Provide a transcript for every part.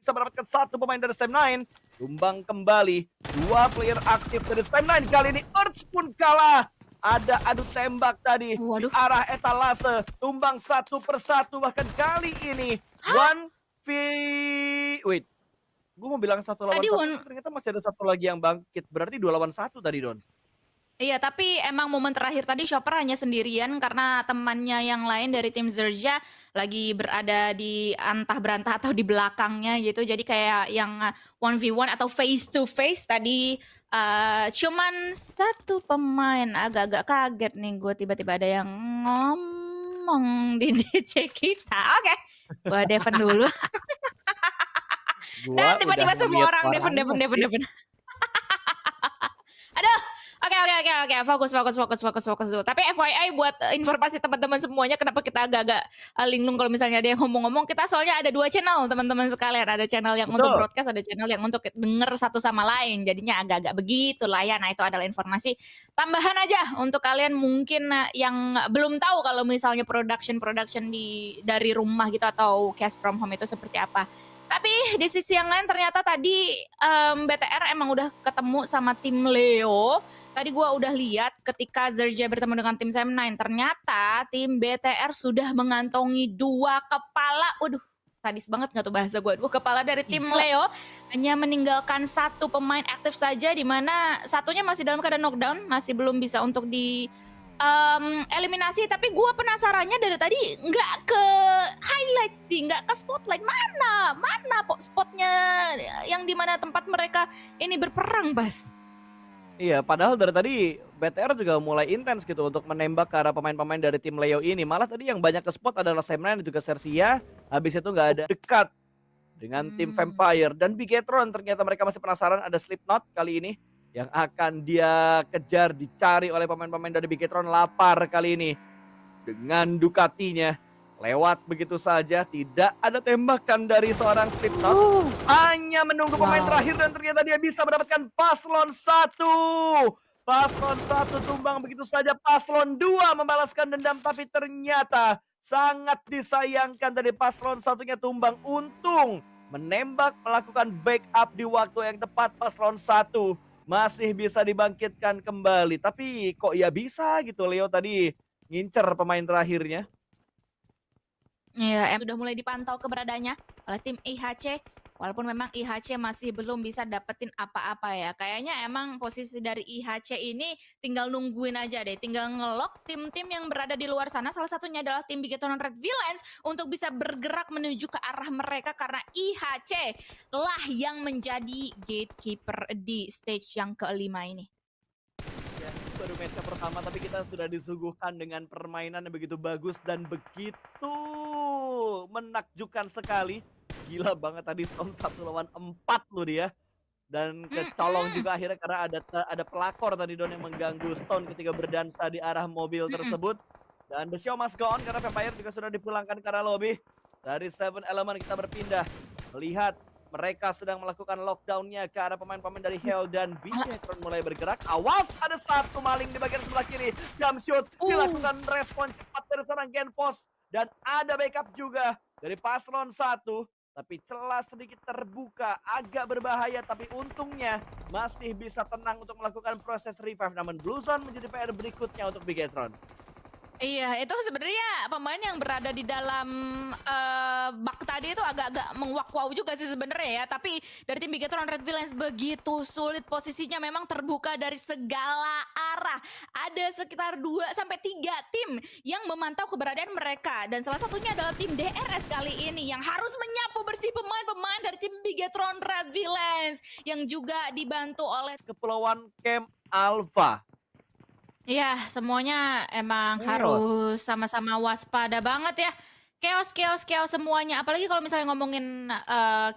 bisa mendapatkan satu pemain dari Sam9. Tumbang kembali, dua player aktif dari Sam9. Kali ini Earth pun kalah. Ada adu tembak tadi di Waduh. arah etalase. Tumbang satu persatu, bahkan kali ini one v... Wait, gue mau bilang satu lawan Tadi satu, one. tapi ternyata masih ada satu lagi yang bangkit. Berarti 2 lawan 1 tadi, Don. Iya, tapi emang momen terakhir tadi Chopper hanya sendirian karena temannya yang lain dari tim Zerja lagi berada di antah berantah atau di belakangnya gitu. Jadi kayak yang 1v1 atau face to face tadi cuman satu pemain. Agak-agak kaget nih gue tiba-tiba ada yang ngomong di DC kita. Oke, gue Devon dulu. Dan Gua udah tiba-tiba semua ngeliat orang Devon. suaranya sih. Aduh, oke. Fokus dulu. Tapi FYI buat informasi teman-teman semuanya, kenapa kita agak-agak linglung kalau misalnya ada yang ngomong-ngomong, kita soalnya ada 2 channel teman-teman sekalian. Ada channel yang untuk Betul. broadcast, ada channel yang untuk denger satu sama lain. Jadinya agak-agak begitu lah ya. Nah, itu adalah informasi tambahan aja untuk kalian mungkin yang belum tahu kalau misalnya production dari rumah gitu atau cast from home itu seperti apa. Tapi di sisi yang lain ternyata tadi BTR emang udah ketemu sama tim Leo. Tadi gua udah lihat ketika Zerja bertemu dengan tim Sam9. Ternyata tim BTR sudah mengantongi 2 kepala. Waduh, sadis banget gak tuh bahasa gue? 2 kepala dari tim Leo. Hanya meninggalkan 1 pemain aktif saja, di mana satunya masih dalam keadaan knockdown. Masih belum bisa untuk di eliminasi. Tapi gue penasarannya dari tadi nggak ke highlights sih, nggak ke spotlight. Mana spotnya yang dimana tempat mereka ini berperang, Bas? Iya, padahal dari tadi BTR juga mulai intens gitu untuk menembak ke arah pemain-pemain dari tim Leo ini. Malah tadi yang banyak ke spot adalah Sam9 dan juga Sersia. Habis itu nggak ada dekat dengan tim Vampire dan Bigetron. Ternyata mereka masih penasaran ada Slipknot kali ini yang akan dia kejar, dicari oleh pemain-pemain dari Bigetron. Lapar kali ini dengan Ducatinya. Lewat begitu saja, tidak ada tembakan dari seorang Slipknot. Hanya menunggu pemain terakhir dan ternyata dia bisa mendapatkan paslon 1. Paslon 1 tumbang begitu saja, paslon 2 membalaskan dendam, tapi ternyata sangat disayangkan tadi paslon satunya tumbang. Untung menembak, melakukan backup di waktu yang tepat, paslon 1 masih bisa dibangkitkan kembali. Tapi kok ya bisa gitu Leo tadi ngincer pemain terakhirnya. Iya, sudah mulai dipantau keberadaannya oleh tim IHC. Walaupun memang IHC masih belum bisa dapetin apa-apa ya. Kayaknya emang posisi dari IHC ini tinggal nungguin aja deh. Tinggal ngelok tim-tim yang berada di luar sana. Salah satunya adalah tim Bigetron Red Villains untuk bisa bergerak menuju ke arah mereka. Karena IHC lah yang menjadi gatekeeper di stage yang kelima ini. Ya, ini baru match pertama tapi kita sudah disuguhkan dengan permainan yang begitu bagus dan begitu menakjubkan sekali. Gila banget tadi Stone 1 lawan 4 loh dia. Dan kecolong juga akhirnya karena ada pelakor tadi Don yang mengganggu Stone ketika berdansa di arah mobil tersebut. Dan the show must go on karena Vampire juga sudah dipulangkan ke arah lobby. Dari 7 Element kita berpindah melihat mereka sedang melakukan lockdownnya ke arah pemain-pemain dari Hell dan Bigetron mulai bergerak. Awas, ada satu maling di bagian sebelah kiri. Jump shoot dilakukan respon cepat dari seorang Genpos. Dan ada backup juga dari paslon 1. Tapi celah sedikit terbuka, agak berbahaya. Tapi untungnya masih bisa tenang untuk melakukan proses revive. Namun Blue Zone menjadi PR berikutnya untuk Bigetron. Iya, itu sebenarnya pemain yang berada di dalam bak tadi itu agak-agak menguak-wow juga sih sebenarnya ya. Tapi dari tim Bigetron Red Villains begitu sulit, posisinya memang terbuka dari segala arah. Ada sekitar 2 sampai 3 tim yang memantau keberadaan mereka, dan salah satunya adalah tim DRS kali ini yang harus menyapu bersih pemain-pemain dari tim Bigetron Red Villains yang juga dibantu oleh Kepulauan Camp Alpha. Iya, semuanya emang harus sama-sama waspada banget ya. Chaos semuanya. Apalagi kalau misalnya ngomongin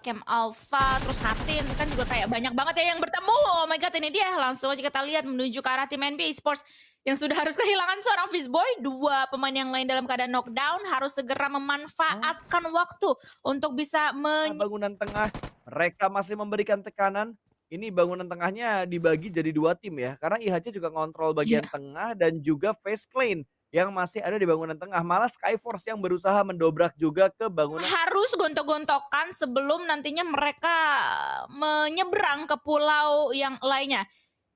Camp Alpha, terus Hatin, kan juga kayak banyak banget ya yang bertemu. Oh my god, ini dia. Langsung aja kita lihat menuju ke arah tim NBA Esports yang sudah harus kehilangan seorang Fizboy. 2 pemain yang lain dalam keadaan knockdown harus segera memanfaatkan waktu untuk bisa Bangunan tengah, mereka masih memberikan tekanan. Ini bangunan tengahnya dibagi jadi 2 tim ya, karena IHC juga ngontrol bagian Iya. tengah dan juga Face Clan. yang masih ada di bangunan tengah. Malah Skyforce yang berusaha mendobrak juga ke bangunan. Harus gontok-gontokan sebelum nantinya mereka menyeberang ke pulau yang lainnya.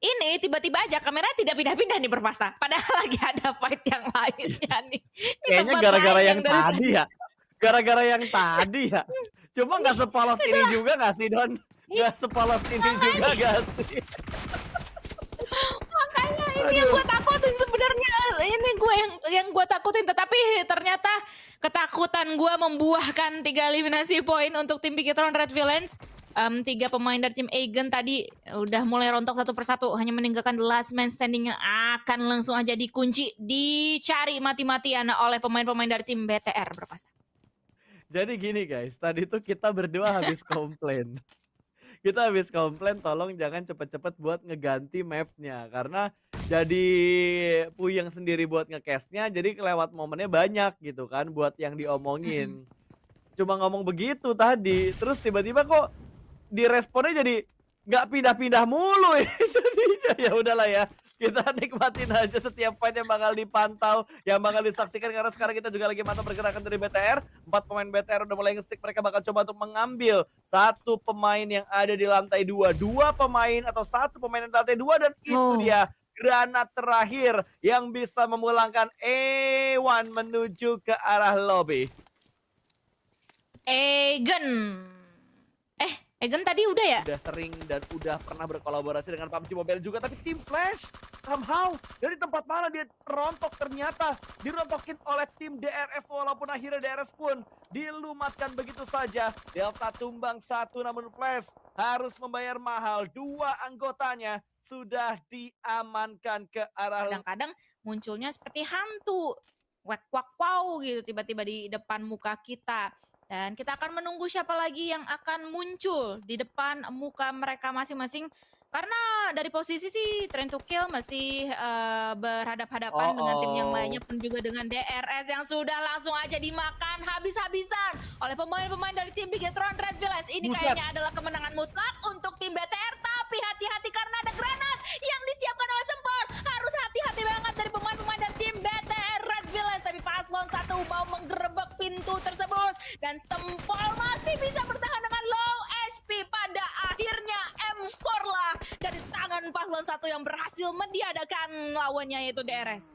Ini tiba-tiba aja kamera tidak pindah-pindah nih Perpasta, padahal lagi ada fight yang lainnya nih, di Kayaknya tempat gara-gara lain yang yang dari tadi tadi. ya, gara-gara yang tadi ya. Cuma nggak sepolos ini Itulah, juga nggak sih, Don? ih, Nggak sepolos ini juga makanya nggak sih? makanya ini yang Aduh. gue takutin sebenarnya, ini gue yang gue takutin, tetapi ternyata ketakutan gue membuahkan 3 eliminasi poin untuk tim Bigetron Red Villains. 3 pemain dari tim Eigen tadi udah mulai rontok satu persatu, hanya meninggalkan the last man standing yang akan langsung aja dikunci, dicari mati-matian oleh pemain-pemain dari tim BTR Perpasta. Jadi gini guys, tadi tuh kita berdua habis komplain. Kita habis komplain tolong jangan cepet-cepet buat ngeganti mapnya karena jadi puyeng sendiri buat ngecastnya, jadi kelewat momennya banyak gitu kan buat yang Mhm. diomongin. Cuma ngomong begitu tadi, terus tiba-tiba kok diresponnya jadi nggak pindah-pindah mulu ini jadinya. Ya udahlah ya, kita nikmatin aja setiap fight yang bakal dipantau, yang bakal disaksikan karena sekarang kita juga lagi mantap pergerakan dari BTR. 4 pemain BTR udah mulai nge-stick, mereka bakal coba untuk mengambil satu pemain yang ada di lantai 2, 2 pemain atau satu pemain di lantai 2 dan itu Oh, dia granat terakhir yang bisa memulangkan A1 menuju ke arah lobby. Eigen. Eigen tadi udah ya? Udah sering dan udah pernah berkolaborasi dengan PUBG Mobile juga, tapi tim Flash somehow dari tempat mana dia rontok, ternyata dirontokin oleh tim DRS walaupun akhirnya DRS pun dilumatkan begitu saja. Delta tumbang satu, namun Flash harus membayar mahal. 2 anggotanya sudah diamankan ke arah. Kadang-kadang munculnya seperti hantu, wak wak wow gitu tiba-tiba di depan muka kita. Dan kita akan menunggu siapa lagi yang akan muncul di depan muka mereka masing-masing. Karena dari posisi sih Train to Kill masih berhadap-hadapan dengan tim yang lainnya Oh, pun juga dengan DRS yang sudah langsung aja dimakan habis-habisan oleh pemain-pemain dari tim Bigetron Red Villains. Ini buset. kayaknya adalah kemenangan mutlak untuk tim BTR, tapi hati-hati karena ada granat yang disiapkan oleh Sempor. Harus hati-hati banget dari pemain-pemain dari tim BTR Red Villains. Tapi Paslon 1 mau menggerebek pintu tersebut dan Sempol masih bisa bertahan dengan low HP. Pada akhirnya M4 lah dari tangan Paslon 1 yang berhasil meniadakan lawannya yaitu DRS.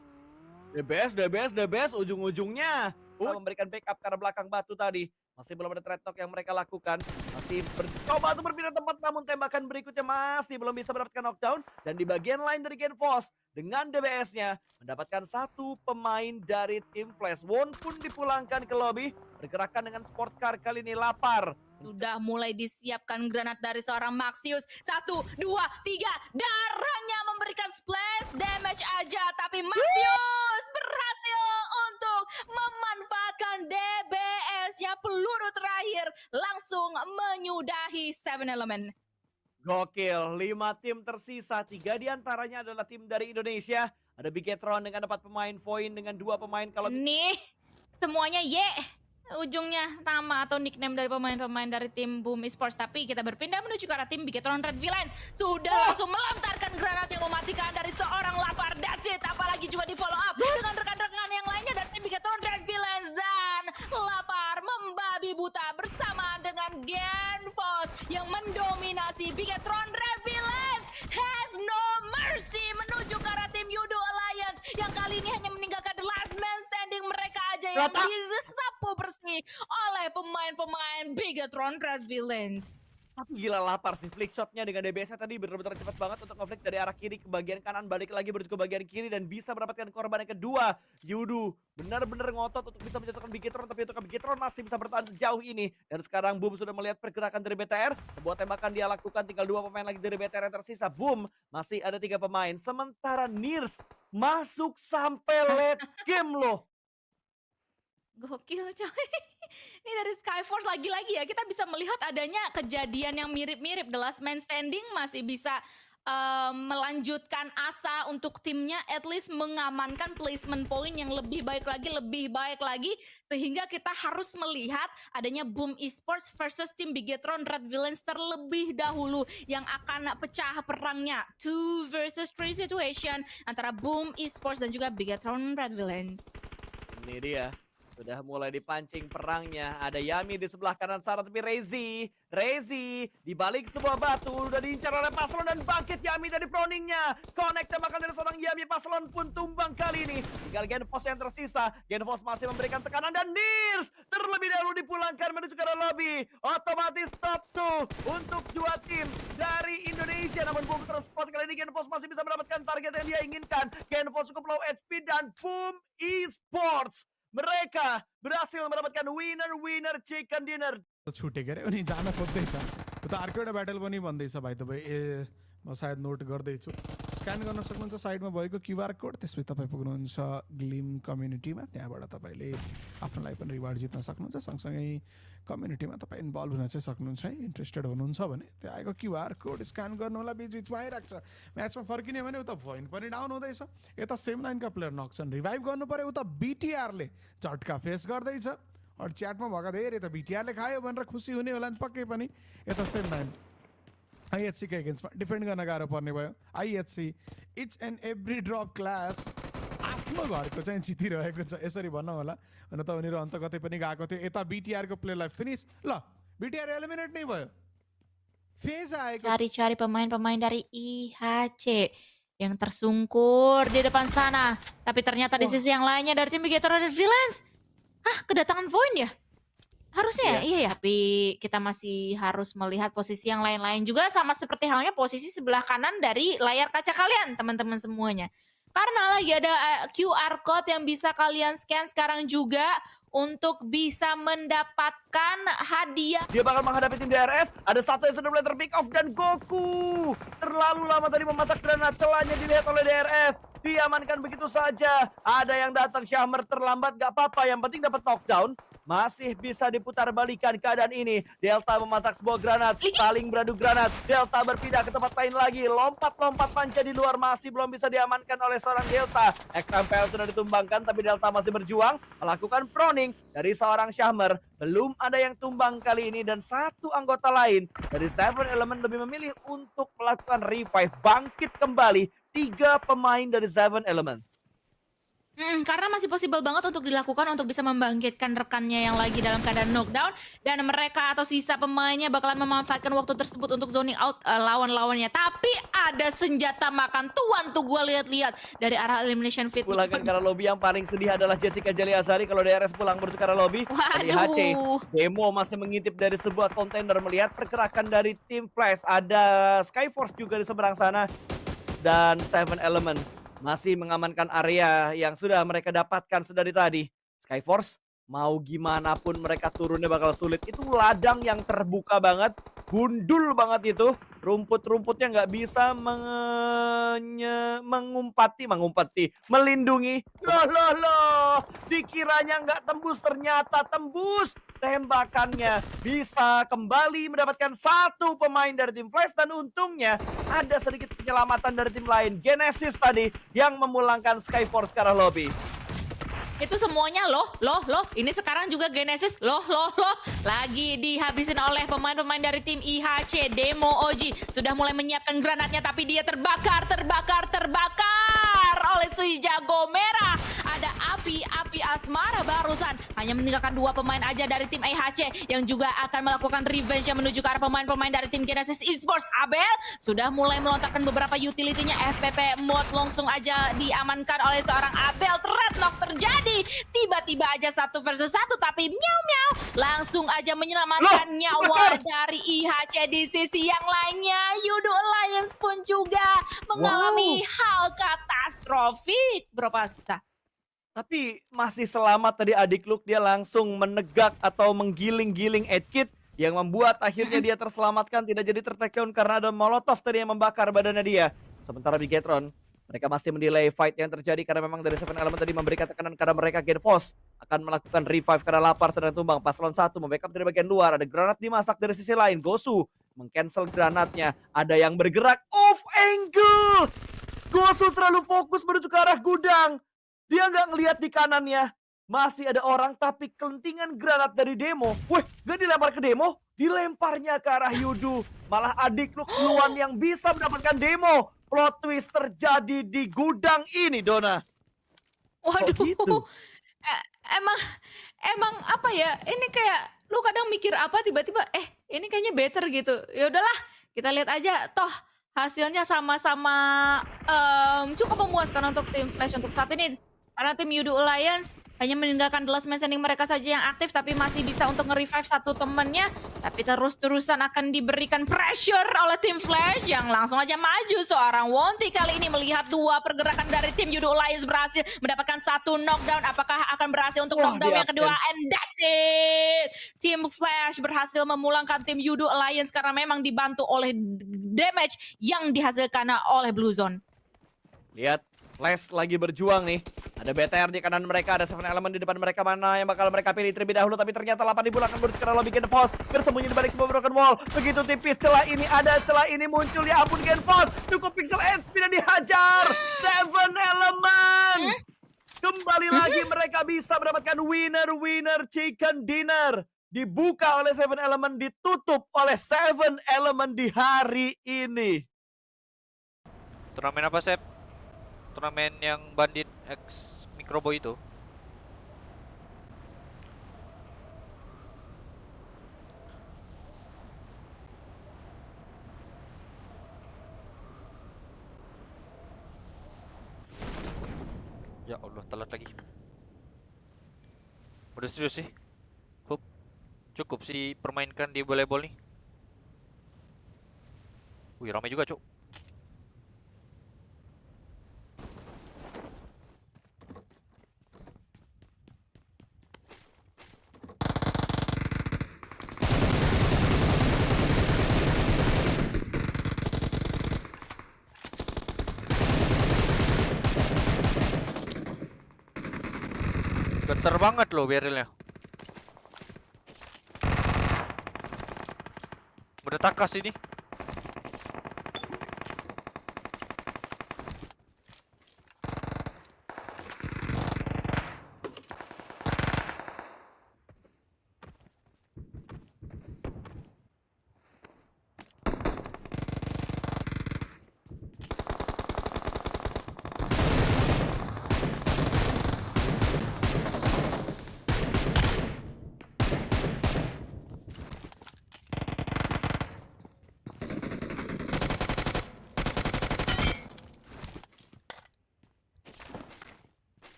DBS, ujung-ujungnya memberikan backup karena belakang batu tadi. Masih belum ada trade talk yang mereka lakukan. Masih coba untuk berpindah tempat, namun tembakan berikutnya masih belum bisa mendapatkan knockdown. Dan di bagian lain dari Genfos, dengan DBS-nya mendapatkan satu pemain dari tim Flash. Won pun dipulangkan ke lobby, bergerakan dengan sport car kali ini lapar. Sudah mulai disiapkan granat dari seorang Maxius. 1, 2, 3. Darahnya memberikan splash damage aja. Tapi Maxius berhasil untuk memanfaatkan DBS-nya. Peluru terakhir langsung menyudahi Seven Element. Gokil, 5 tim tersisa, 3 diantaranya adalah tim dari Indonesia. Ada Bigetron dengan 4 pemain, Void dengan 2 pemain. Kalau Nih, semuanya ye. Ujungnya nama atau nickname dari pemain-pemain dari tim Boom Esports. Tapi kita berpindah menuju ke arah tim Bigetron Red Villains. Sudah langsung melontarkan granat yang mematikan dari seorang lapar. That's it. Apalagi cuma di follow up dengan rekan-rekan yang lainnya dari tim Bigetron Red Villains. Dan lapar membabi buta bersama dengan Genfos yang mendominasi Bigetron Red Villains. Has no mercy menuju ke arah tim Yudo Alliance yang kali ini hanya meninggalkan the last man standing. Mereka aja yang Rata. disapu bersih oleh pemain-pemain Bigetron Red Villains. tapi gila lapar sih, flick shotnya dengan DBS-nya tadi benar-benar cepat banget untuk ngeflick dari arah kiri ke bagian kanan, balik lagi menuju ke bagian kiri dan bisa mendapatkan korban yang kedua. Yudu benar-benar ngotot untuk bisa menjatuhkan Bigetron, tapi untuk Bigetron masih bisa bertahan sejauh ini. Dan sekarang Boom sudah melihat pergerakan dari BTR, sebuah tembakan dia lakukan, tinggal 2 pemain lagi dari BTR yang tersisa. Boom masih ada 3 pemain, sementara Nirs masuk sampai late game loh. Gokil coy. Ini dari Skyforce lagi-lagi ya, kita bisa melihat adanya kejadian yang mirip-mirip. The Last Man Standing masih bisa melanjutkan asa untuk timnya, at least mengamankan placement point yang lebih baik lagi, sehingga kita harus melihat adanya Boom Esports versus tim Bigetron Red Villains terlebih dahulu yang akan pecah perangnya 2 versus 3 situation antara Boom Esports dan juga Bigetron Red Villains. Ini dia. Sudah mulai dipancing perangnya. Ada Yami di sebelah kanan sana, tapi Rezi di balik sebuah batu udah diincar oleh Paslon dan bangkit Yami dari proningnya. Connect tembakan dari seorang Yami, Paslon pun tumbang kali ini. Tinggal Genfos yang tersisa. Genfos masih memberikan tekanan dan Nirs terlebih dahulu dipulangkan menuju ke arah lobby. Otomatis top 2 untuk dua tim dari Indonesia. Namun Boom terspot kali ini, Genfos masih bisa mendapatkan target yang dia inginkan. Genfos cukup low HP dan Boom Esports mereka berhasil mendapatkan winner chicken dinner. छुटेको अरे उनी जान खोज्दैछ त्यो त अर्को एउटा ब्याटल पनि भन्दैछ भाइ तपाईँ म सायद नोट गर्दैछु स्क्यान गर्न सक्नुहुन्छ साइडमा भएको क्युआर कोड त्यसपछि तपाईँ पुग्नुहुन्छ ग्लिम कम्युनिटीमा त्यहाँबाट तपाईँले आफ्नो लागि पनि रिवार्ड जित्न सक्नुहुन्छ सँगसँगै कम्युनिटीमा तपाईँ इन्भल्भ हुन चाहिँ सक्नुहुन्छ है इन्ट्रेस्टेड हुनुहुन्छ भने त्यो आएको क्युआर कोड स्क्यान गर्नु होला बिचबिचमा आइरहेको छ म्याचमा फर्किने भने उता भोइन पनि डाउन हुँदैछ यता सेम लाइनका प्लेयर नक्छन् रिभाइभ गर्नु पऱ्यो उता बिटिआरले झट्का फेस गर्दैछ और च्याटमा भएका धेरै त बिटिआरले खायो भनेर खुसी हुने होला नि पक्कै पनि यता सेम लाइन आइएचसीका एगेन्स्टमा डिफेन्ड गर्न गाह्रो पर्ने भयो आइएचसी each and every drop class आफ्नो घरको चाहिँ जितिरहेको छ यसरी भनौँ होला हुन त उनीहरू अन्त कतै पनि गएको थियो यता बिटिआरको प्लेयरलाई फिनिस ल बिटिआर एलिमिनेट नै भयो फेज आएको Cari-cari pemain-pemain dari IHC yang tersungkur di depan sana. Tapi ternyata di sisi yang lainnya dari tim Bigetron Red Villains. Hah, kedatangan Void ya? Harusnya ya? Iya ya. Tapi kita masih harus melihat posisi yang lain-lain juga sama seperti halnya posisi sebelah kanan dari layar kaca kalian, teman-teman semuanya. Karena lagi ada QR code yang bisa kalian scan sekarang juga untuk bisa mendapatkan hadiah. Dia bakal menghadapi tim DRS. Ada satu yang sudah mulai terpick off dan Goku terlalu lama tadi memasak granat. Celahnya dilihat oleh DRS. Diamankan begitu saja. Ada yang datang, Syahmer terlambat gak apa-apa. Yang penting dapat knockdown. Masih bisa diputar balikan keadaan ini. Delta memasak sebuah granat. Saling beradu granat. Delta berpindah ke tempat lain lagi. Lompat-lompat panca di luar masih belum bisa diamankan oleh seorang Delta. XMPL sudah ditumbangkan tapi Delta masih berjuang melakukan proning dari seorang Syahmer. Belum ada yang tumbang kali ini dan satu anggota lain dari Seven Element lebih memilih untuk melakukan revive. Bangkit kembali 3 pemain dari Seven Element. Karena masih possible banget untuk dilakukan untuk bisa membangkitkan rekannya yang lagi dalam keadaan knockdown. Dan mereka atau sisa pemainnya bakalan memanfaatkan waktu tersebut untuk zoning out lawan-lawannya. Tapi ada senjata makan tuan tuh gue lihat-lihat dari arah elimination fit. Pulangkan ke arah lobby yang paling sedih adalah Jessica Jeli Azari. Kalau DRS pulang menuju ke arah lobby. Dari HC, Demo masih mengintip dari sebuah kontainer melihat pergerakan dari tim Flash. Ada Skyforce juga di seberang sana. Dan Seven Element masih mengamankan area yang sudah mereka dapatkan dari tadi. Skyforce mau gimana pun mereka turunnya bakal sulit. Itu ladang yang terbuka banget, gundul banget itu. Rumput-rumputnya nggak bisa melindungi. Loh, dikiranya nggak tembus, ternyata tembus. Tembakannya bisa kembali mendapatkan satu pemain dari tim Flash dan untungnya ada sedikit penyelamatan dari tim lain. Genesis tadi yang memulangkan Skyforce ke arah lobby. Itu semuanya loh. Ini sekarang juga Genesis loh. Lagi dihabisin oleh pemain-pemain dari tim IHC. Demo OG sudah mulai menyiapkan granatnya tapi dia terbakar oleh si jago merah. Ada api asmara barusan hanya meninggalkan 2 pemain aja dari tim IHC yang juga akan melakukan revenge yang menuju ke arah pemain-pemain dari tim Genesis Esports. Abel sudah mulai melontarkan beberapa utility-nya. FPP mode langsung aja diamankan oleh seorang Abel. Threat knock terjadi. Tiba-tiba aja 1 versus 1 tapi miau langsung aja menyelamatkan nyawa dari IHC. Di sisi yang lainnya Yudo Alliance pun juga mengalami hal katastrofik, Bro Pasta. Tapi masih selamat tadi adik Luke, dia langsung menegak atau menggiling-giling Edkit yang membuat akhirnya dia terselamatkan, tidak jadi tertake down karena ada Molotov tadi yang membakar badannya dia. Sementara Bigetron, mereka masih mendelay fight yang terjadi karena memang dari Seven Element tadi memberikan tekanan karena mereka Genfos akan melakukan revive karena lapar sedang tumbang. Paslon 1 membackup dari bagian luar, ada granat dimasak dari sisi lain. Gosu meng-cancel granatnya. Ada yang bergerak off angle. Gosu terlalu fokus menuju ke arah gudang. Dia nggak ngelihat di kanannya. Masih ada orang, tapi kelentingan granat dari Demo. Wih, nggak dilempar ke Demo, dilemparnya ke arah Yudu. Malah adik Luan yang bisa mendapatkan Demo. Plot twist terjadi di gudang ini, Dona. Waduh. gitu? Emang emang apa ya? Ini kayak lu kadang mikir apa tiba-tiba ini kayaknya better gitu. Ya udahlah, kita lihat aja toh hasilnya sama-sama cukup memuaskan untuk tim Flash untuk saat ini. Karena tim Yudu Alliance hanya meninggalkan the last man standing mereka saja yang aktif, tapi masih bisa untuk nge-revive satu temennya. Tapi terus-terusan akan diberikan pressure oleh tim Flash yang langsung aja maju. Seorang Wonti kali ini melihat dua pergerakan dari tim Yudu Alliance berhasil mendapatkan satu knockdown. Apakah akan berhasil untuk Wah, knockdown yang di-absen. kedua? And that's it! Tim Flash berhasil memulangkan tim Yudu Alliance karena memang dibantu oleh damage yang dihasilkan oleh Blue Zone. Lihat, Flash lagi berjuang nih. Ada BTR di kanan mereka, ada Seven Element di depan mereka. Mana yang bakal mereka pilih terlebih dahulu, tapi ternyata 8.000 akan berusaha karena bikin pos. Bersembunyi di balik sebuah broken wall. Begitu tipis, celah ini ada, celah ini muncul. Ya ampun, Gen Pos. Cukup pixel HP dan dihajar. Seven Element. Kembali lagi mereka bisa mendapatkan winner chicken dinner. Dibuka oleh Seven Element, ditutup oleh Seven Element di hari ini. Turnamen apa, Sep? Turnamen yang Bandit X Microboy itu. Ya Allah, telat lagi. Udah serius sih? Hup. Cukup sih permainkan di volleyball nih. Wih, ramai juga, Cuk. Getar banget loh barrelnya. Udah takas ini.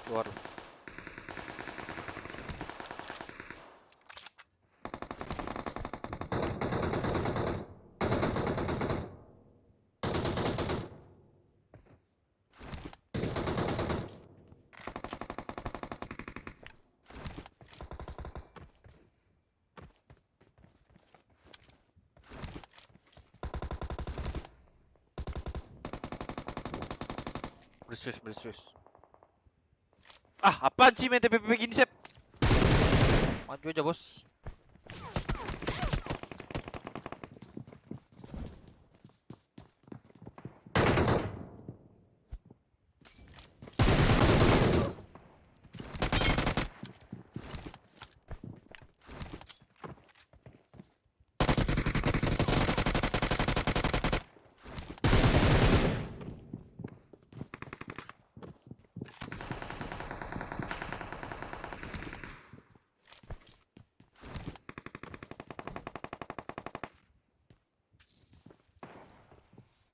Keluar. Berserius. Ah, apaan sih main TPP gini, Sep? Maju aja, Bos.